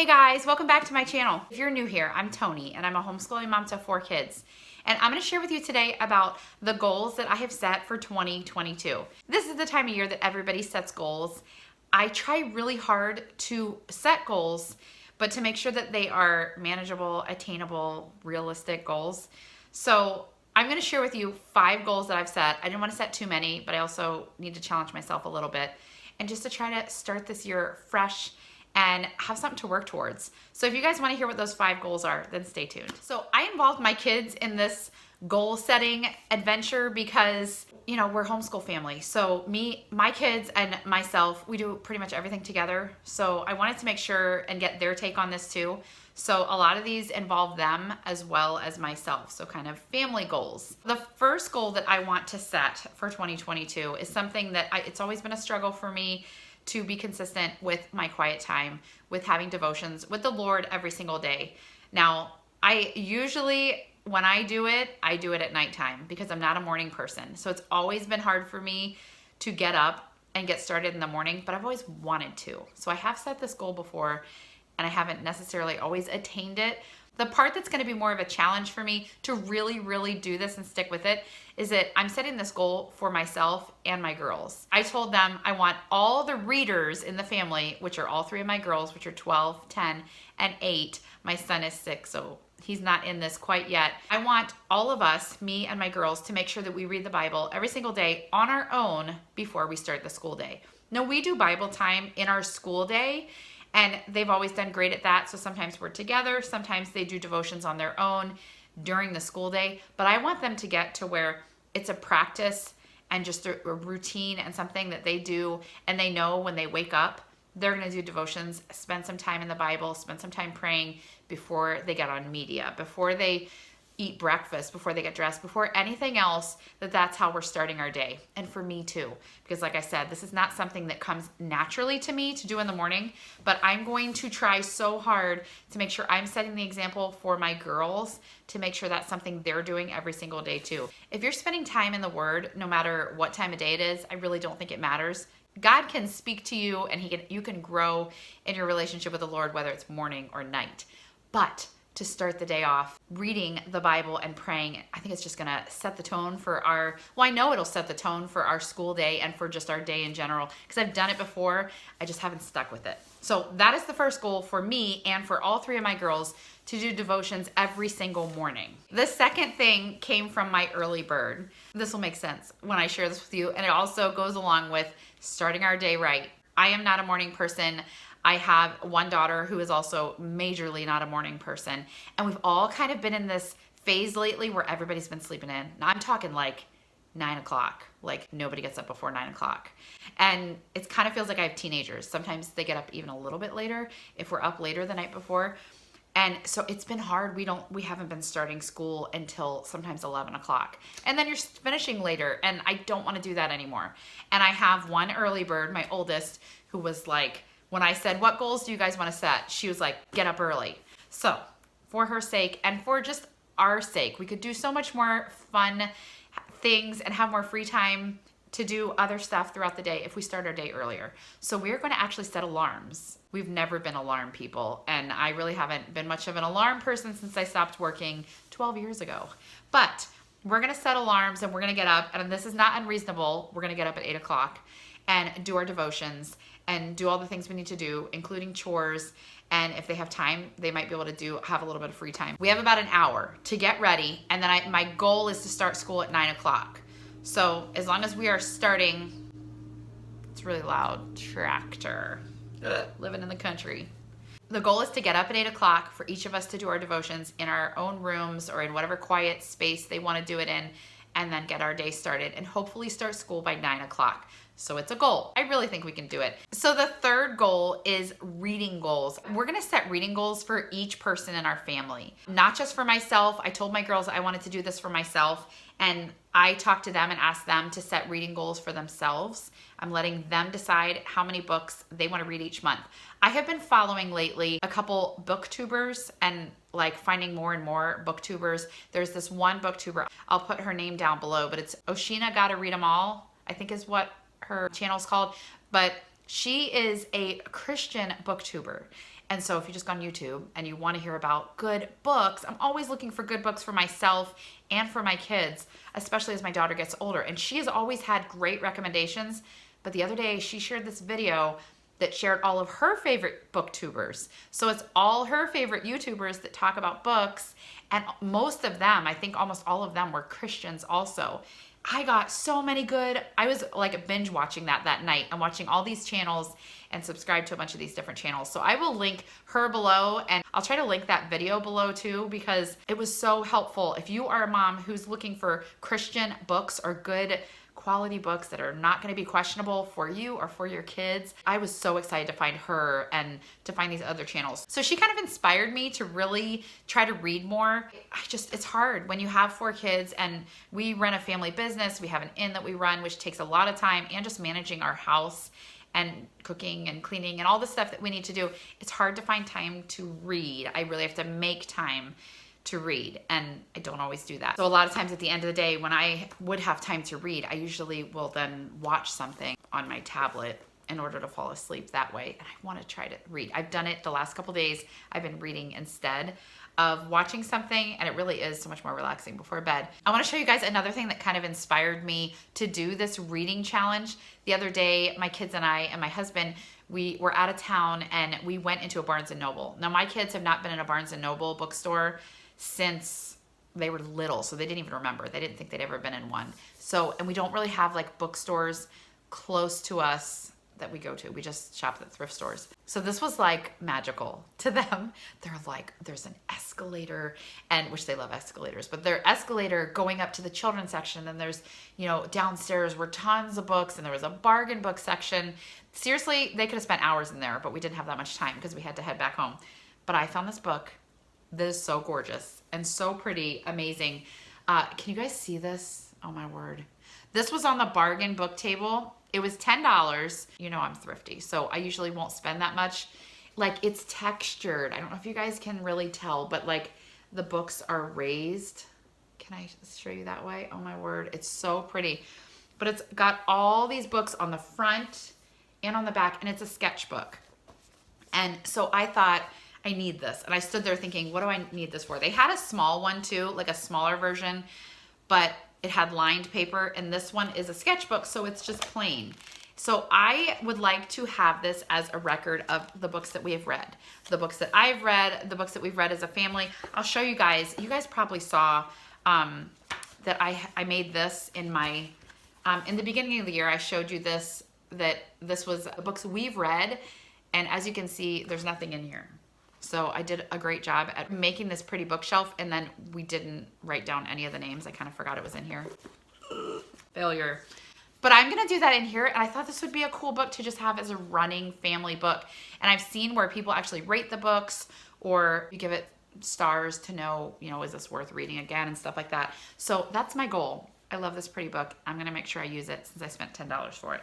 Hey guys, welcome back to my channel. If you're new here, I'm Toni and I'm a homeschooling mom to 4 kids. And I'm gonna share with you today about the goals that I have set for 2022. This is the time of year that everybody sets goals. I try really hard to set goals, but to make sure that they are manageable, attainable, realistic goals. So I'm gonna share with you 5 goals that I've set. I didn't wanna set too many, but I also need to challenge myself a little bit. And just to try to start this year fresh and have something to work towards. So if you guys want to hear what those 5 goals are, then stay tuned. So I involved my kids in this goal setting adventure because, you know, we're a homeschool family. So my kids and myself, we do pretty much everything together. So I wanted to make sure and get their take on this too. So a lot of these involve them as well as myself. So kind of family goals. The first goal that I want to set for 2022 is something that it's always been a struggle for me to be consistent with my quiet time, with having devotions with the Lord every single day. Now, I usually, when I do it at nighttime because I'm not a morning person. So it's always been hard for me to get up and get started in the morning, but I've always wanted to. So I have set this goal before and I haven't necessarily always attained it. The part that's gonna be more of a challenge for me to really do this and stick with it is that I'm setting this goal for myself and my girls. I told them I want all the readers in the family, which are all 3 of my girls, which are 12, 10, and 8. My son is 6, so he's not in this quite yet. I want all of us, me and my girls, to make sure that we read the Bible every single day on our own before we start the school day. Now, we do Bible time in our school day, and they've always done great at that. So sometimes we're together, sometimes they do devotions on their own during the school day. But I want them to get to where it's a practice and just a routine and something that they do. And they know when they wake up, they're gonna do devotions, spend some time in the Bible, spend some time praying before they get on media, before they eat breakfast, before they get dressed, before anything else, that's how we're starting our day. And for me too, because like I said, this is not something that comes naturally to me to do in the morning, but I'm going to try so hard to make sure I'm setting the example for my girls to make sure that's something they're doing every single day too. If you're spending time in the Word, no matter what time of day it is, I really don't think it matters. God can speak to you and you can grow in your relationship with the Lord, whether it's morning or night. But to start the day off reading the Bible and praying, I think it's just gonna set the tone for I know it'll set the tone for our school day and for just our day in general, because I've done it before, I just haven't stuck with it. So that is the first goal for me and for all 3 of my girls, to do devotions every single morning. The second thing came from my early bird. This will make sense when I share this with you, and it also goes along with starting our day right. I am not a morning person. I have one daughter who is also majorly not a morning person. And we've all kind of been in this phase lately where everybody's been sleeping in. Now I'm talking like 9 o'clock, like nobody gets up before 9 o'clock. And it kind of feels like I have teenagers. Sometimes they get up even a little bit later if we're up later the night before. And so it's been hard. We haven't been starting school until sometimes 11 o'clock. And then you're finishing later, and I don't want to do that anymore. And I have one early bird, my oldest, who was like, when I said, what goals do you guys want to set? She was like, get up early. So for her sake and for just our sake, we could do so much more fun things and have more free time to do other stuff throughout the day if we start our day earlier. So we're going to actually set alarms. We've never been alarm people, and I really haven't been much of an alarm person since I stopped working 12 years ago. But we're going to set alarms and we're going to get up, and this is not unreasonable. We're going to get up at 8 o'clock and do our devotions and do all the things we need to do, including chores. And if they have time, they might be able to have a little bit of free time. We have about an hour to get ready. And then my goal is to start school at 9 o'clock. So as long as we are starting, it's really loud, tractor, living in the country. The goal is to get up at 8 o'clock for each of us to do our devotions in our own rooms or in whatever quiet space they want to do it in, and then get our day started and hopefully start school by 9 o'clock. So it's a goal. I really think we can do it. So the third goal is reading goals. We're gonna set reading goals for each person in our family, not just for myself. I told my girls I wanted to do this for myself, and I talked to them and asked them to set reading goals for themselves. I'm letting them decide how many books they want to read each month. I have been following lately a couple booktubers and like finding more and more booktubers. There's this one booktuber, I'll put her name down below, but it's Oceana Gotta Read 'Em All, I think is what her channel's called. But she is a Christian booktuber, And so if you just go on YouTube and you want to hear about good books, I'm always looking for good books for myself and for my kids, especially as my daughter gets older. And she has always had great recommendations. But the other day she shared this video that shared all of her favorite booktubers. So it's all her favorite YouTubers that talk about books. And most of them, I think almost all of them, were Christians also. I got so many good, I was like binge watching that night and watching all these channels and subscribe to a bunch of these different channels. So I will link her below, and I'll try to link that video below too, because it was so helpful. If you are a mom who's looking for Christian books or good quality books that are not going to be questionable for you or for your kids, I was so excited to find her and to find these other channels. So she kind of inspired me to really try to read more. It's hard when you have 4 kids, and we run a family business. We have an inn that we run, which takes a lot of time, and just managing our house and cooking and cleaning and all the stuff that we need to do. It's hard to find time to read. I really have to make time to read, and I don't always do that. So a lot of times at the end of the day, when I would have time to read, I usually will then watch something on my tablet in order to fall asleep that way. And I want to try to read. I've done it the last couple days. I've been reading instead of watching something, and it really is so much more relaxing before bed. I want to show you guys another thing that kind of inspired me to do this reading challenge. The other day, my kids and I and my husband, we were out of town, and we went into a Barnes & Noble. Now, my kids have not been in a Barnes & Noble bookstore since they were little, so they didn't even remember. They didn't think they'd ever been in one. So, and we don't really have like bookstores close to us that we go to. We just shop at thrift stores. So this was like magical to them. They're like, there's an escalator, and which they love escalators, but their escalator going up to the children's section. And there's, you know, downstairs were tons of books, and there was a bargain book section. Seriously, they could have spent hours in there, but we didn't have that much time because we had to head back home. But I found this book. This is so gorgeous and so pretty, amazing. Can you guys see this? Oh my word. This was on the bargain book table. It was $10. You know I'm thrifty, so I usually won't spend that much. Like, it's textured. I don't know if you guys can really tell, but like the books are raised. Can I show you that way? Oh my word, it's so pretty. But it's got all these books on the front and on the back, and it's a sketchbook. And so I thought, I need this. And I stood there thinking, what do I need this for? They had a small one too, like a smaller version, but it had lined paper, and this one is a sketchbook, so it's just plain. So I would like to have this as a record of the books that we have read, the books that I've read, the books that we've read as a family. I'll show you guys. You guys probably saw that I made this in my, in the beginning of the year, I showed you this, that this was books we've read, and as you can see, there's nothing in here. So I did a great job at making this pretty bookshelf, and then we didn't write down any of the names. I kind of forgot it was in here. Failure. But I'm going to do that in here, and I thought this would be a cool book to just have as a running family book. And I've seen where people actually rate the books, or you give it stars to know, you know, is this worth reading again and stuff like that. So that's my goal. I love this pretty book. I'm going to make sure I use it since I spent $10 for it.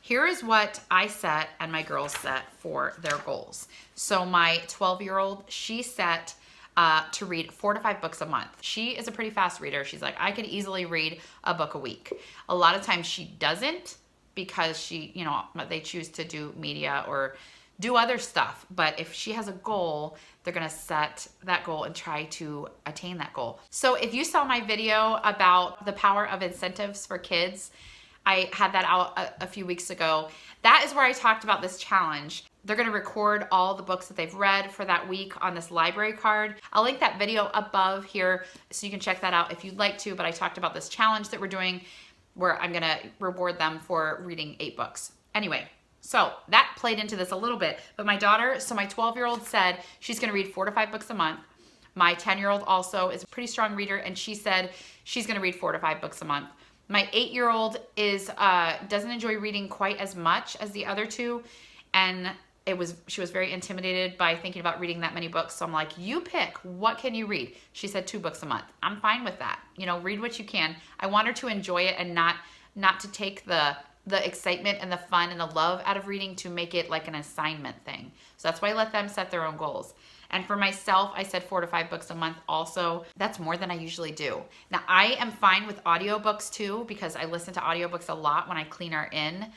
Here is what I set and my girls set for their goals. So my 12-year-old, she set to read 4 to 5 books a month. She is a pretty fast reader. She's like, I could easily read a book a week. A lot of times she doesn't because she, you know, they choose to do media or do other stuff. But if she has a goal, they're gonna set that goal and try to attain that goal. So if you saw my video about the power of incentives for kids, I had that out a few weeks ago. That is where I talked about this challenge. They're gonna record all the books that they've read for that week on this library card. I'll link that video above here so you can check that out if you'd like to, but I talked about this challenge that we're doing where I'm gonna reward them for reading 8 books. Anyway, so that played into this a little bit, but my daughter, so my 12-year-old said she's gonna read 4 to 5 books a month. My 10-year-old also is a pretty strong reader, and she said she's gonna read 4 to 5 books a month. My 8-year-old is doesn't enjoy reading quite as much as the other two, and she was very intimidated by thinking about reading that many books. So I'm like, you pick, what can you read? She said 2 books a month. I'm fine with that. You know, read what you can. I want her to enjoy it and not to take the excitement and the fun and the love out of reading to make it like an assignment thing. So that's why I let them set their own goals. And for myself, I said 4 to 5 books a month also. That's more than I usually do. Now, I am fine with audiobooks too because I listen to audiobooks a lot when I clean our inn.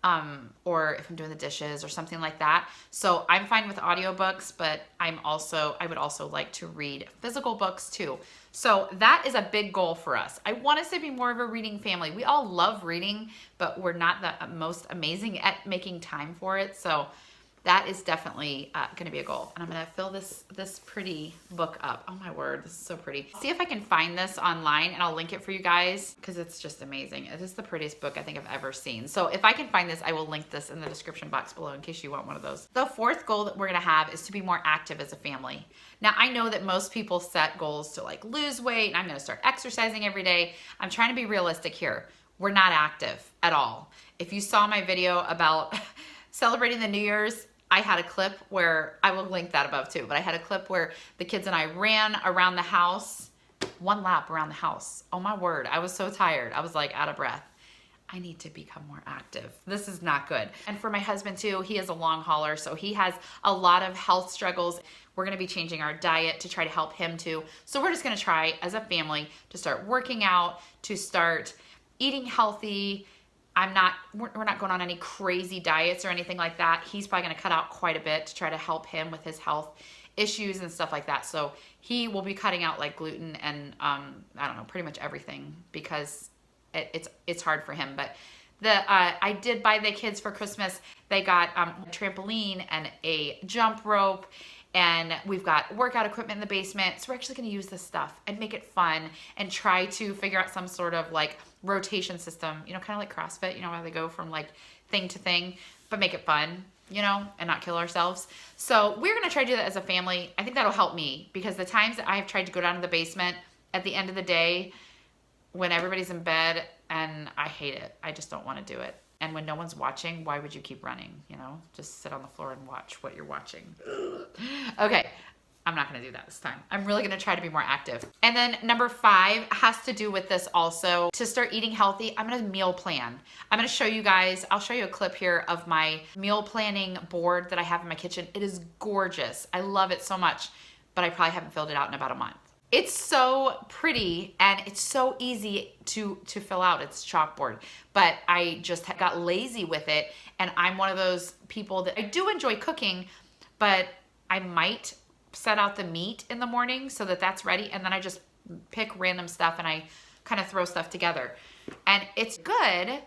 or if I'm doing the dishes or something like that. So I'm fine with audiobooks, but I would also like to read physical books too. So that is a big goal for us. I want us to be more of a reading family. We all love reading, but we're not the most amazing at making time for it. So that is definitely going to be a goal. And I'm going to fill this pretty book up. Oh my word, this is so pretty. See if I can find this online and I'll link it for you guys because it's just amazing. It is the prettiest book I think I've ever seen. So if I can find this, I will link this in the description box below in case you want one of those. The fourth goal that we're going to have is to be more active as a family. Now, I know that most people set goals to like lose weight and I'm going to start exercising every day. I'm trying to be realistic here. We're not active at all. If you saw my video about celebrating the New Year's, I had a clip where, I will link that above too, but I had a clip where the kids and I ran around the house, 1 lap around the house. Oh my word, I was so tired. I was like out of breath. I need to become more active. This is not good. And for my husband too, he is a long hauler, so he has a lot of health struggles. We're gonna be changing our diet to try to help him too. So we're just gonna try as a family to start working out, to start eating healthy. We're not going on any crazy diets or anything like that. He's probably gonna cut out quite a bit to try to help him with his health issues and stuff like that. So he will be cutting out like gluten and I don't know, pretty much everything because it's hard for him. But I did buy the kids for Christmas. They got a trampoline and a jump rope, and we've got workout equipment in the basement. So we're actually gonna use this stuff and make it fun and try to figure out some sort of like rotation system, you know, kind of like CrossFit, you know, where they go from like thing to thing, but make it fun, you know, and not kill ourselves. So we're gonna try to do that as a family. I think that'll help me because the times that I've tried to go down to the basement at the end of the day when everybody's in bed, and I hate it. I just don't want to do it. And when no one's watching, why would you keep running? You know, just sit on the floor and watch what you're watching. Okay, I'm not gonna do that this time. I'm really gonna try to be more active. And then number 5 has to do with this also. To start eating healthy, I'm gonna meal plan. I'm gonna show you guys, I'll show you a clip here of my meal planning board that I have in my kitchen. It is gorgeous. I love it so much, but I probably haven't filled it out in about a month. It's so pretty and it's so easy to fill out. It's chalkboard, but I just got lazy with it. And I'm one of those people that I do enjoy cooking, but I might set out the meat in the morning so that that's ready. And then I just pick random stuff and I kind of throw stuff together. And it's good,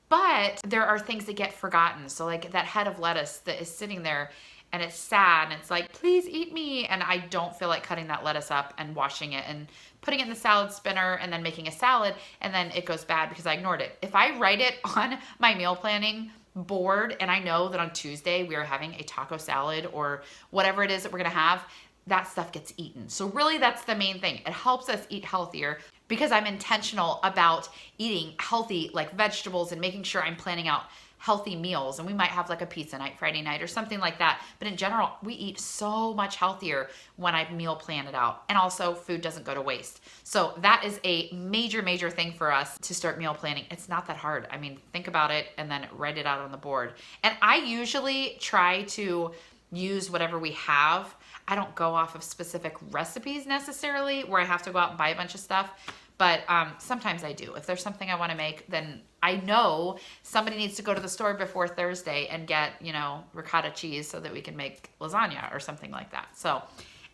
but there are things that get forgotten. So like that head of lettuce that is sitting there and it's sad and it's like, please eat me. And I don't feel like cutting that lettuce up and washing it and putting it in the salad spinner and then making a salad, and then it goes bad because I ignored it. If I write it on my meal planning board and I know that on Tuesday we are having a taco salad or whatever it is that we're gonna have, that stuff gets eaten. So really that's the main thing. It helps us eat healthier because I'm intentional about eating healthy like vegetables and making sure I'm planning out healthy meals. And we might have like a pizza night Friday night or something like that. But in general, we eat so much healthier when I meal plan it out. And also food doesn't go to waste. So that is a major, major thing for us to start meal planning. It's not that hard. I mean, think about it and then write it out on the board. And I usually try to use whatever we have. I don't go off of specific recipes necessarily where I have to go out and buy a bunch of stuff. But sometimes I do. If there's something I want to make, then I know somebody needs to go to the store before Thursday and get, you know, ricotta cheese so that we can make lasagna or something like that. So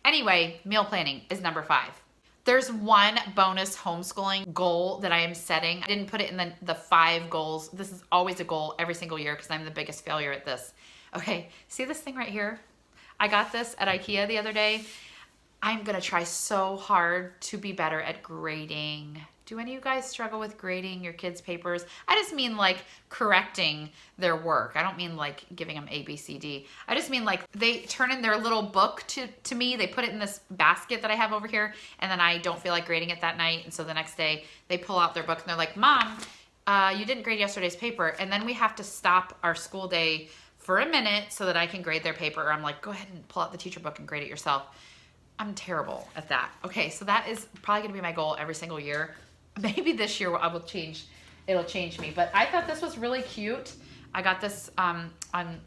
anyway, meal planning is number 5. There's one bonus homeschooling goal that I am setting. I didn't put it in the 5 goals. This is always a goal every single year because I'm the biggest failure at this. Okay, see this thing right here? I got this at IKEA the other day. I'm gonna try so hard to be better at grading. Do any of you guys struggle with grading your kids' papers? I just mean like correcting their work. I don't mean like giving them A, B, C, D. I just mean like they turn in their little book to me. They put it in this basket that I have over here, and then I don't feel like grading it that night. And so the next day they pull out their book and they're like, Mom, you didn't grade yesterday's paper. And then we have to stop our school day for a minute so that I can grade their paper. Or I'm like, go ahead and pull out the teacher book and grade it yourself. I'm terrible at that. Okay, so that is probably gonna be my goal every single year. Maybe this year I will change, it'll change me. But I thought this was really cute. I got this on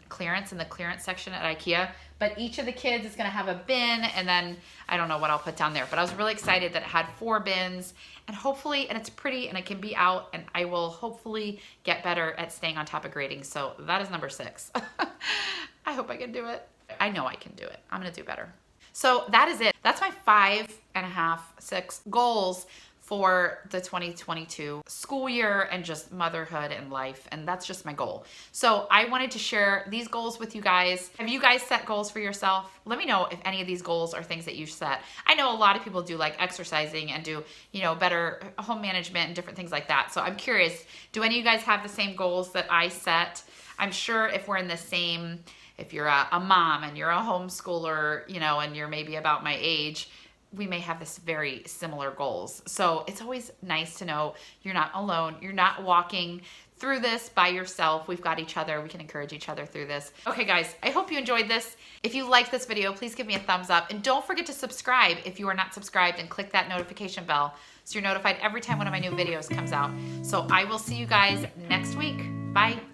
clearance in the clearance section at IKEA. But each of the kids is gonna have a bin, and then I don't know what I'll put down there. But I was really excited that it had 4 bins, and hopefully, and it's pretty, and it can be out, and I will hopefully get better at staying on top of grading. So that is number 6. I hope I can do it. I know I can do it. I'm gonna do better. So that is it. That's my 5.5, 6 goals for the 2022 school year and just motherhood and life. And that's just my goal. So I wanted to share these goals with you guys. Have you guys set goals for yourself? Let me know if any of these goals are things that you set. I know a lot of people do like exercising and do, you know, better home management and different things like that. So I'm curious, do any of you guys have the same goals that I set? I'm sure if we're in the same, if you're a mom and you're a homeschooler, you know, and you're maybe about my age, we may have this very similar goals. So it's always nice to know you're not alone. You're not walking through this by yourself. We've got each other. We can encourage each other through this. Okay, guys, I hope you enjoyed this. If you liked this video, please give me a thumbs up. And don't forget to subscribe if you are not subscribed, and click that notification bell so you're notified every time one of my new videos comes out. So I will see you guys next week. Bye.